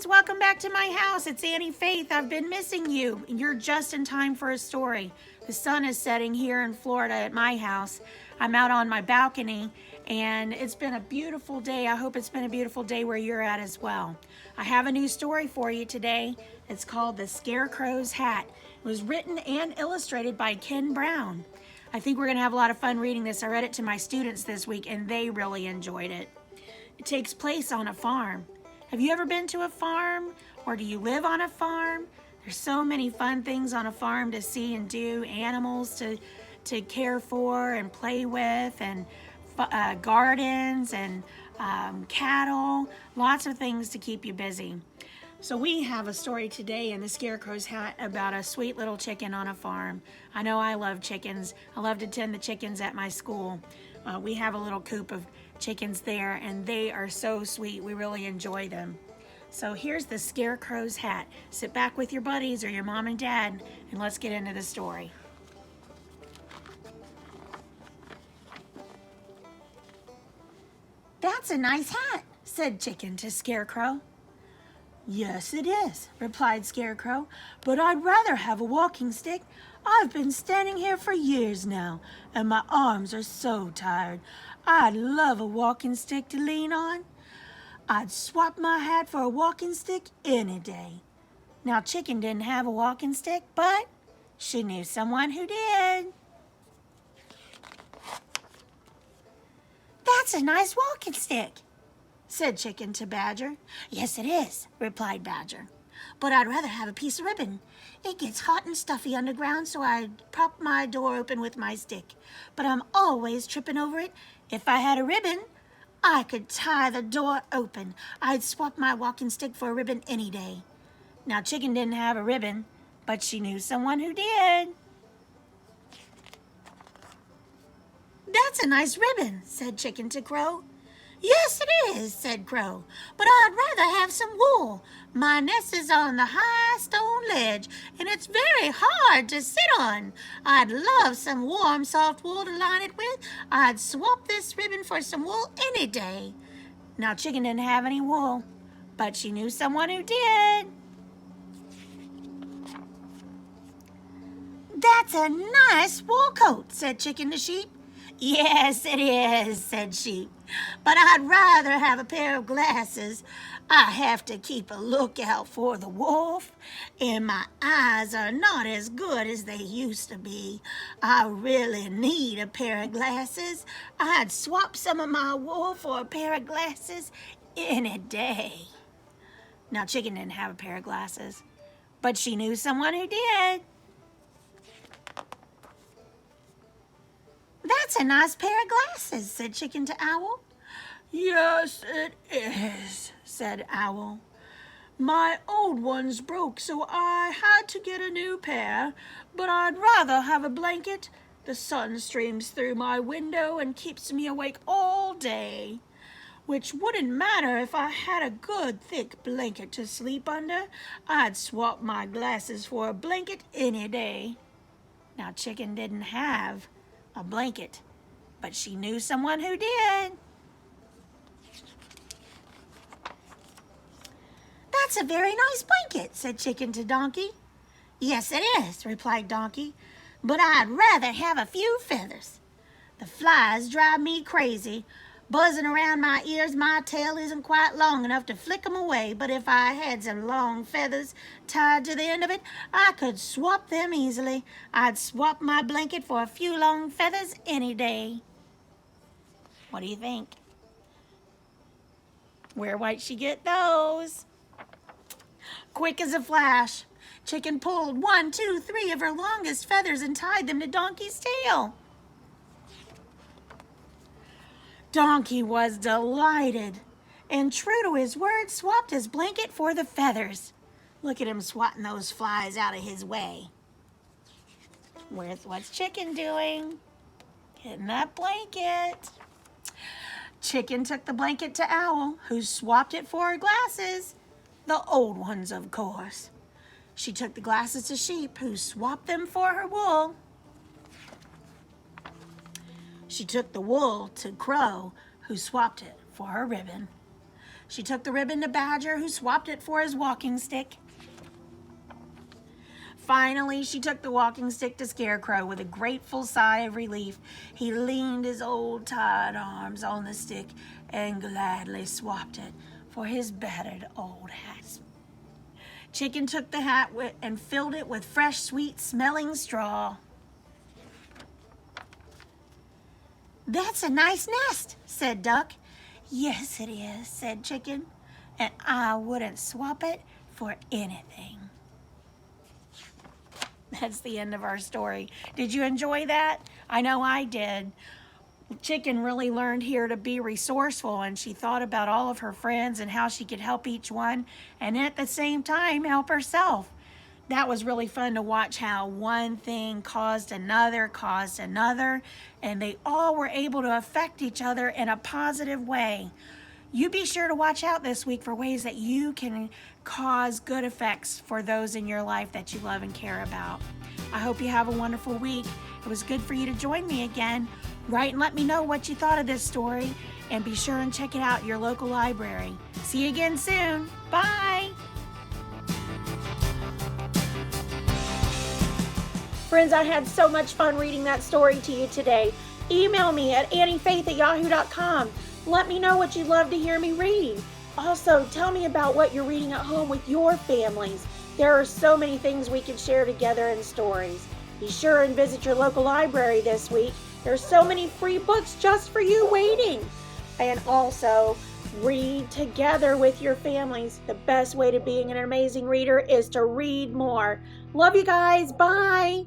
friends, welcome back to my house. It's Annie Faith. I've been missing you. You're just in time for a story. The sun is setting here in Florida at my house. I'm out on my balcony and it's been a beautiful day. I hope it's been a beautiful day where you're at as well. I have a new story for you today. It's called The Scarecrow's Hat. It was written and illustrated by Ken Brown. I think we're going to have a lot of fun reading this. I read it to my students this week and they really enjoyed it. It takes place on a farm. Have you ever been to a farm, or do you live on a farm? There's so many fun things on a farm to see and do, animals to care for and play with, and gardens and cattle, lots of things to keep you busy. So we have a story today in The Scarecrow's Hat about a sweet little chicken on a farm. I know I love chickens. I love to tend the chickens at my school. We have a little coop of chickens there and they are so sweet. We really enjoy them. So here's The Scarecrow's Hat. Sit back with your buddies or your mom and dad and let's get into the story. "That's a nice hat," said Chicken to Scarecrow. "Yes, it is," replied Scarecrow, "but I'd rather have a walking stick. I've been standing here for years now, and my arms are so tired. I'd love a walking stick to lean on. I'd swap my hat for a walking stick any day." Now, Chicken didn't have a walking stick, but she knew someone who did. "That's a nice walking stick," said Chicken to Badger. "Yes, it is," replied Badger, "but I'd rather have a piece of ribbon. It gets hot and stuffy underground, so I'd prop my door open with my stick. But I'm always tripping over it. If I had a ribbon, I could tie the door open. I'd swap my walking stick for a ribbon any day." Now, Chicken didn't have a ribbon, but she knew someone who did. "That's a nice ribbon," said Chicken to Crow. "Yes, it is," said Crow, "but I'd rather have some wool. My nest is on the high stone ledge, and it's very hard to sit on. I'd love some warm, soft wool to line it with. I'd swap this ribbon for some wool any day." Now, Chicken didn't have any wool, but she knew someone who did. "That's a nice wool coat," said Chicken to Sheep. "Yes, it is," said Sheep, "but I'd rather have a pair of glasses. I have to keep a lookout for the wolf, and my eyes are not as good as they used to be. I really need a pair of glasses. I'd swap some of my wool for a pair of glasses any day." Now, Chicken didn't have a pair of glasses, but she knew someone who did. "That's a nice pair of glasses," said Chicken to Owl. "Yes, it is," said Owl. "My old ones broke, so I had to get a new pair, but I'd rather have a blanket. The sun streams through my window and keeps me awake all day, which wouldn't matter if I had a good thick blanket to sleep under. I'd swap my glasses for a blanket any day." Now, Chicken didn't have a blanket, but she knew someone who did. "That's a very nice blanket," said Chicken to Donkey. "Yes, it is," replied Donkey, "but I'd rather have a few feathers. The flies drive me crazy. Buzzing around my ears, my tail isn't quite long enough to flick them away, but if I had some long feathers tied to the end of it, I could swap them easily. I'd swap my blanket for a few long feathers any day." What do you think? Where might she get those? Quick as a flash, Chicken pulled 1, 2, 3 of her longest feathers and tied them to Donkey's tail. Donkey was delighted and, true to his word, swapped his blanket for the feathers. Look at him swatting those flies out of his way. What's Chicken doing? Getting that blanket. Chicken took the blanket to Owl, who swapped it for her glasses. The old ones, of course. She took the glasses to Sheep, who swapped them for her wool. She took the wool to Crow, who swapped it for her ribbon. She took the ribbon to Badger, who swapped it for his walking stick. Finally, she took the walking stick to Scarecrow. With a grateful sigh of relief, he leaned his old tired arms on the stick and gladly swapped it for his battered old hat. Chicken took the hat and filled it with fresh, sweet-smelling straw. "That's a nice nest," said Duck. "Yes, it is," said Chicken, "and I wouldn't swap it for anything." That's the end of our story. Did you enjoy that? I know I did. Chicken really learned here to be resourceful, and she thought about all of her friends and how she could help each one, and at the same time help herself. That was really fun to watch how one thing caused another, and they all were able to affect each other in a positive way. You be sure to watch out this week for ways that you can cause good effects for those in your life that you love and care about. I hope you have a wonderful week. It was good for you to join me again. Write and let me know what you thought of this story, and be sure and check it out at your local library. See you again soon. Bye. Friends, I had so much fun reading that story to you today. Email me at anniefaith@yahoo.com. Let me know what you'd love to hear me read. Also, tell me about what you're reading at home with your families. There are so many things we can share together in stories. Be sure and visit your local library this week. There's so many free books just for you waiting. And also, read together with your families. The best way to being an amazing reader is to read more. Love you guys. Bye.